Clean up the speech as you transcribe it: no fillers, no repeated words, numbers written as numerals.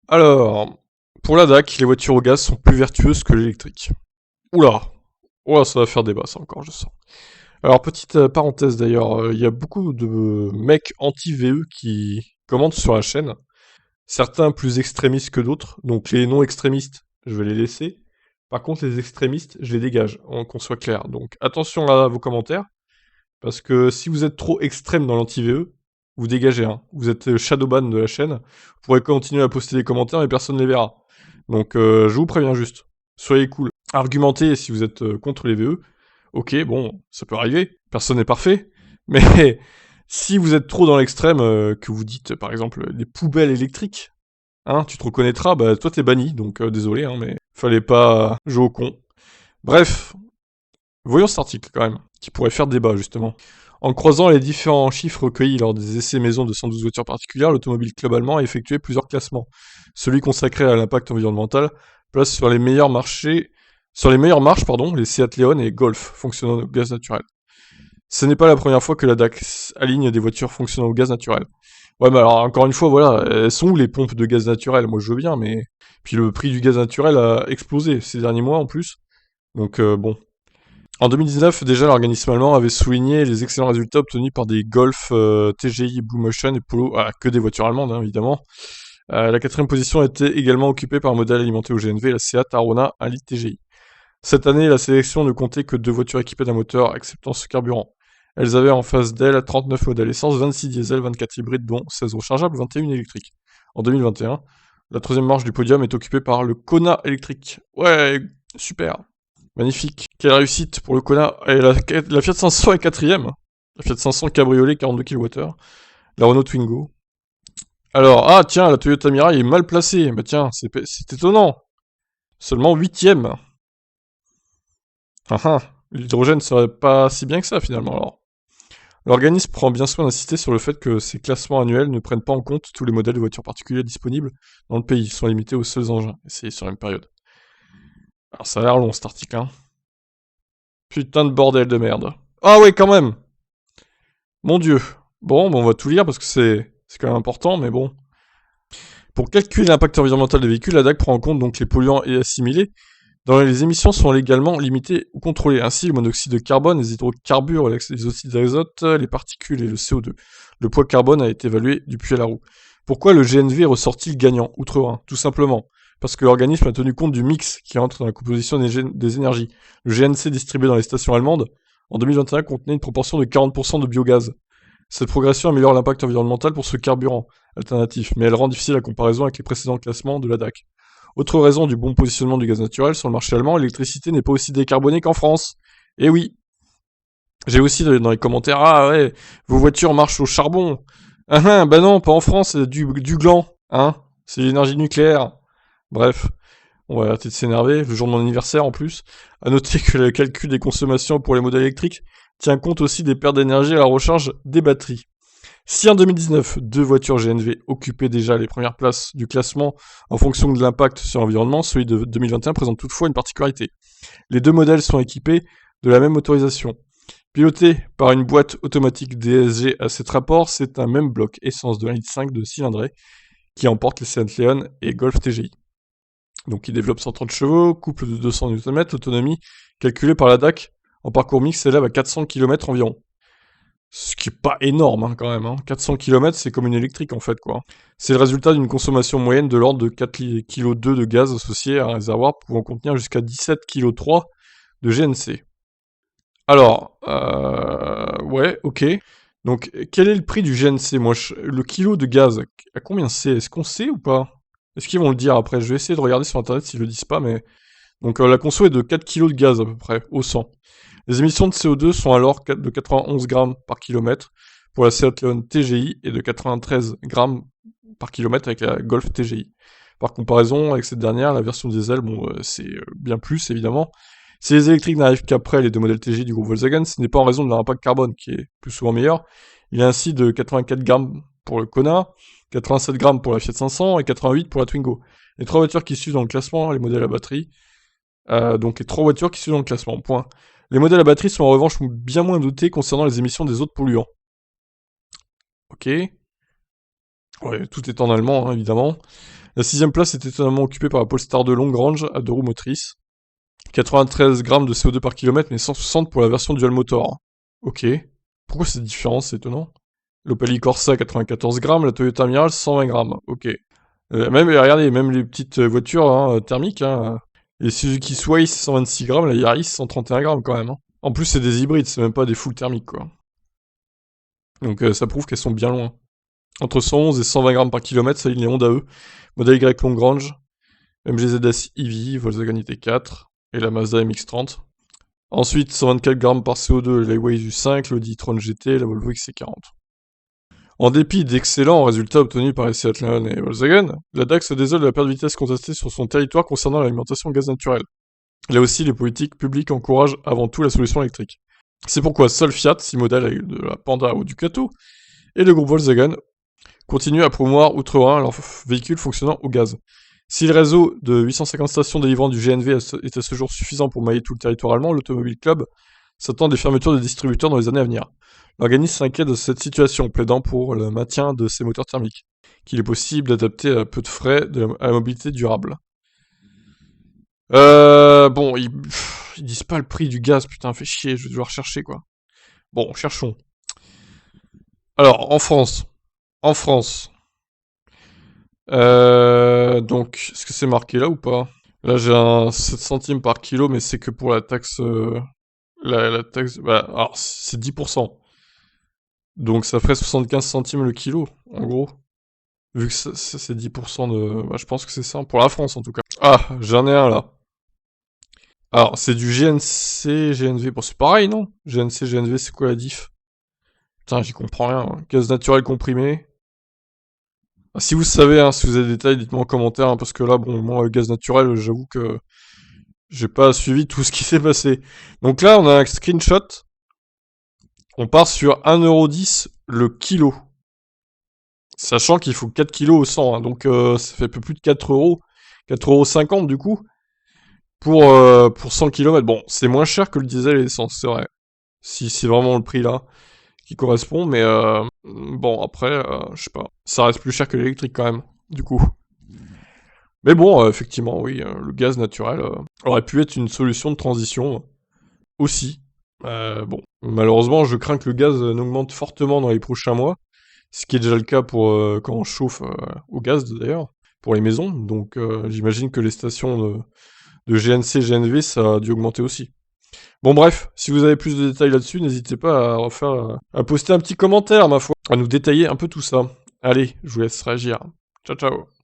Alors, pour la DAC, les voitures au gaz sont plus vertueuses que l'électrique. Oula, oula, ça va faire débat ça encore, je sens. Alors, petite parenthèse d'ailleurs, il y a beaucoup de mecs anti-VE qui commentent sur la chaîne. Certains plus extrémistes que d'autres, donc les non extrémistes, je vais les laisser. Par contre, les extrémistes, je les dégage, qu'on soit clair. Donc attention à vos commentaires, parce que si vous êtes trop extrême dans l'anti-VE, vous dégagez, hein. Vous êtes shadowban de la chaîne, vous pourrez continuer à poster des commentaires et personne ne les verra. Donc je vous préviens juste, soyez cool. Argumentez si vous êtes contre les VE. Ok, bon, ça peut arriver, personne n'est parfait, mais si vous êtes trop dans l'extrême, que vous dites par exemple des poubelles électriques, hein, tu te reconnaîtras, bah toi t'es banni, donc désolé, hein, mais fallait pas jouer au con. Bref, voyons cet article quand même, qui pourrait faire débat justement. En croisant les différents chiffres recueillis lors des essais maison de 112 voitures particulières, l'Automobile Club allemand a effectué plusieurs classements. Celui consacré à l'impact environnemental place sur les meilleurs marchés, sur les meilleures marches, pardon, les Seat Leon et Golf fonctionnant au gaz naturel. Ce n'est pas la première fois que la DAX aligne des voitures fonctionnant au gaz naturel. Ouais, mais alors encore une fois, voilà, elles sont où les pompes de gaz naturel? Moi je veux bien, mais puis le prix du gaz naturel a explosé ces derniers mois en plus. Donc bon. En 2019, déjà l'organisme allemand avait souligné les excellents résultats obtenus par des Golf TGI Blue Motion et Polo, que des voitures allemandes hein, évidemment. La quatrième position était également occupée par un modèle alimenté au GNV, la Seat Arona 1 litre TGI. Cette année, la sélection ne comptait que 2 voitures équipées d'un moteur acceptant ce carburant. Elles avaient en face d'elles 39 modèles essence, 26 diesel, 24 hybrides, dont 16 rechargeables, 21 électriques. En 2021, la troisième marche du podium est occupée par le Kona électrique. Ouais, super. Magnifique. Quelle réussite pour le Kona. Et la Fiat 500 est quatrième. La Fiat 500 cabriolet 42 kWh. La Renault Twingo. Alors, ah tiens, la Toyota Mirai est mal placée. Bah tiens, c'est étonnant. Seulement huitième. Ah ah, l'hydrogène serait pas si bien que ça finalement alors. L'organisme prend bien soin d'insister sur le fait que ces classements annuels ne prennent pas en compte tous les modèles de voitures particulières disponibles dans le pays, ils sont limités aux seuls engins, et c'est sur une période. Alors ça a l'air long cet article, hein. Putain de bordel de merde. Ah ouais, quand même. Mon dieu. Bon, on va tout lire parce que c'est quand même important, mais bon. Pour calculer l'impact environnemental des véhicules, la DAC prend en compte donc les polluants et assimilés, dont les émissions sont légalement limitées ou contrôlées. Ainsi, le monoxyde de carbone, les hydrocarbures, les oxydes d'azote, les particules et le CO2. Le poids carbone a été évalué du puits à la roue. Pourquoi le GNV ressortit-il gagnant, outre 1? Tout simplement. Parce que l'organisme a tenu compte du mix qui entre dans la composition des énergies. Le GNC distribué dans les stations allemandes, en 2021, contenait une proportion de 40% de biogaz. Cette progression améliore l'impact environnemental pour ce carburant alternatif, mais elle rend difficile la comparaison avec les précédents classements de la DAC. Autre raison du bon positionnement du gaz naturel sur le marché allemand, l'électricité n'est pas aussi décarbonée qu'en France. Et oui, j'ai aussi dans les commentaires, ah ouais, vos voitures marchent au charbon. Ah ah, bah non, pas en France, c'est du gland, hein, c'est l'énergie nucléaire. Bref, on va arrêter de s'énerver, le jour de mon anniversaire en plus. À noter que le calcul des consommations pour les modèles électriques tient compte aussi des pertes d'énergie à la recharge des batteries. Si en 2019, deux voitures GNV occupaient déjà les premières places du classement en fonction de l'impact sur l'environnement, celui de 2021 présente toutefois une particularité. Les deux modèles sont équipés de la même motorisation. Piloté par une boîte automatique DSG à 7 rapports, c'est un même bloc essence de 1,5 litre de cylindrée qui emporte les Seat Leon et Golf TGI. Donc il développe 130 chevaux, couple de 200 Nm, autonomie calculée par la DAC en parcours mix s'élève à 400 km environ. Ce qui est pas énorme hein, quand même. Hein. 400 km, c'est comme une électrique en fait quoi. C'est le résultat d'une consommation moyenne de l'ordre de 4,2 kg de gaz associé à un réservoir pouvant contenir jusqu'à 17,3 kg de GNC. Alors, ouais, ok. Donc, quel est le prix du GNC? Moi, le kilo de gaz, à combien c'est? Est-ce qu'on sait ou pas? Est-ce qu'ils vont le dire après? Je vais essayer de regarder sur internet s'ils le disent pas, mais... Donc, la conso est de 4 kg de gaz à peu près, au 100. Les émissions de CO2 sont alors de 91 grammes par kilomètre pour la Seat Leon TGI et de 93 grammes par kilomètre avec la Golf TGI. Par comparaison avec cette dernière, la version diesel, bon, c'est bien plus évidemment. Si les électriques n'arrivent qu'après les deux modèles TGI du groupe Volkswagen, ce n'est pas en raison de leur impact carbone qui est plus souvent meilleur. Il est ainsi de 84 grammes pour le Kona, 87 grammes pour la Fiat 500 et 88 pour la Twingo. Les trois voitures qui suivent dans le classement, les modèles à batterie, donc les trois voitures qui suivent dans le classement, point. Les modèles à batterie sont en revanche bien moins dotés concernant les émissions des autres polluants. Ok. Ouais, tout est en allemand, hein, évidemment. La 6ème place est étonnamment occupée par la Polestar de longue range à 2 roues motrices. 93 grammes de CO2 par kilomètre, mais 160 pour la version dual motor. Ok. Pourquoi cette différence, c'est étonnant? L'Opel Corsa 94 grammes, la Toyota Miral 120 grammes. Ok. Même, regardez, même les petites voitures hein, thermiques, hein, les Suzuki Sway 126 grammes, la Yaris 131 grammes quand même. Hein. En plus, c'est des hybrides, c'est même pas des full thermiques quoi. Donc ça prouve qu'elles sont bien loin. Entre 111 et 120 grammes par kilomètre, ça ligne les Honda E, modèle Y long range, MG ZS EV, Volkswagen ID4 et la Mazda MX-30. Ensuite, 124 grammes par CO2, la Hiace U5, l'Audi e-tron GT, la Volvo XC40. En dépit d'excellents résultats obtenus par les Seat Leon et Volkswagen, la DAX se désole de la perte de vitesse constatée sur son territoire concernant l'alimentation en gaz naturel. Là aussi, les politiques publiques encouragent avant tout la solution électrique. C'est pourquoi seul Fiat, 6 modèles de la Panda ou Ducato, et le groupe Volkswagen continuent à promouvoir outre-Rhin leurs véhicules fonctionnant au gaz. Si le réseau de 850 stations délivrant du GNV est à ce jour suffisant pour mailler tout le territoire allemand, l'Automobile Club s'attend à des fermetures de distributeurs dans les années à venir. L'organisme s'inquiète de cette situation, plaidant pour le maintien de ces moteurs thermiques, qu'il est possible d'adapter à peu de frais à la mobilité durable. Bon, ils disent pas le prix du gaz, putain, fait chier, je vais devoir chercher, quoi. Bon, cherchons. Alors, en France. Donc, est-ce que c'est marqué là ou pas? Là, j'ai un 7 centimes par kilo, mais c'est que pour la taxe... la taxe... Bah, alors, c'est 10%. Donc, ça ferait 75 centimes le kilo, en gros. Vu que c'est 10% de... Bah, je pense que c'est ça, pour la France, en tout cas. Ah, j'en ai un, là. Alors, c'est du GNC, GNV. Bon, c'est pareil, non? GNC, GNV, c'est quoi la diff? Putain, j'y comprends rien. Hein. Gaz naturel comprimé. Ah, si vous savez, hein, si vous avez des détails, dites-moi en commentaire, hein, parce que là, bon, moi, le gaz naturel, j'avoue que j'ai pas suivi tout ce qui s'est passé. Donc là, on a un screenshot. On part sur 1,10€ le kilo. Sachant qu'il faut 4 kilos au 100, hein, donc ça fait un peu plus de 4€. 4,50€ du coup. Pour 100 km. Bon, c'est moins cher que le diesel et l'essence, c'est vrai. Si c'est vraiment le prix là qui correspond, mais bon, après, je sais pas. Ça reste plus cher que l'électrique quand même, du coup. Mais bon, effectivement, oui, le gaz naturel aurait pu être une solution de transition aussi. Bon, malheureusement, je crains que le gaz n'augmente fortement dans les prochains mois, ce qui est déjà le cas pour quand on chauffe au gaz d'ailleurs, pour les maisons. Donc j'imagine que les stations de GNC, GNV, ça a dû augmenter aussi. Bon bref, si vous avez plus de détails là-dessus, n'hésitez pas à poster un petit commentaire, ma foi, à nous détailler un peu tout ça. Allez, je vous laisse réagir. Ciao ciao.